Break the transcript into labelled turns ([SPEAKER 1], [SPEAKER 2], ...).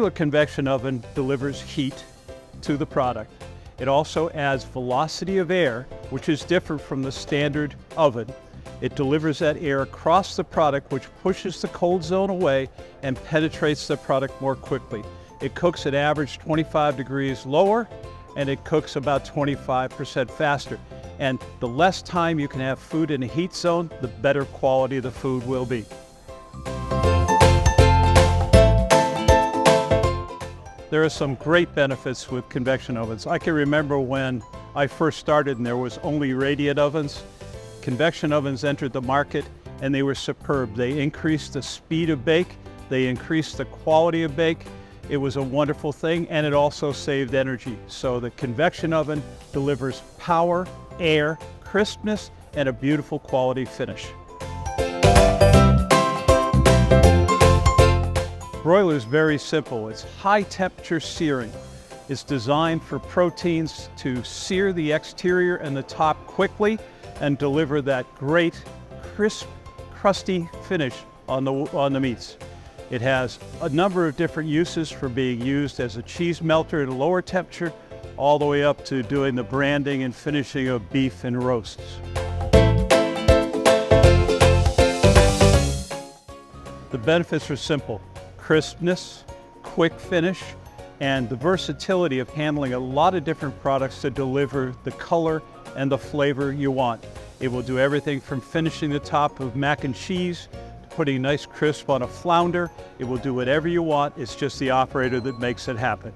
[SPEAKER 1] regular convection oven delivers heat to the product. It also adds velocity of air, which is different from the standard oven. It delivers that air across the product, which pushes the cold zone away and penetrates the product more quickly. It cooks at average 25 degrees lower, and it cooks about 25% faster. And the less time you can have food in a heat zone, the better quality the food will be. There are some great benefits with convection ovens. I can remember when I first started and there was only radiant ovens. Convection ovens entered the market and they were superb. They increased the speed of bake, they increased the quality of bake. It was a wonderful thing, and it also saved energy. So the convection oven delivers power, air, crispness, and a beautiful quality finish. Broiler is very simple. It's high temperature searing. It's designed for proteins to sear the exterior and the top quickly and deliver that great, crisp, crusty finish on the meats. It has a number of different uses for being used as a cheese melter at a lower temperature, all the way up to doing the branding and finishing of beef and roasts. The benefits are simple: crispness, quick finish, and the versatility of handling a lot of different products to deliver the color and the flavor you want. It will do everything from finishing the top of mac and cheese, putting nice crisp on a flounder. It will do whatever you want. It's just the operator that makes it happen.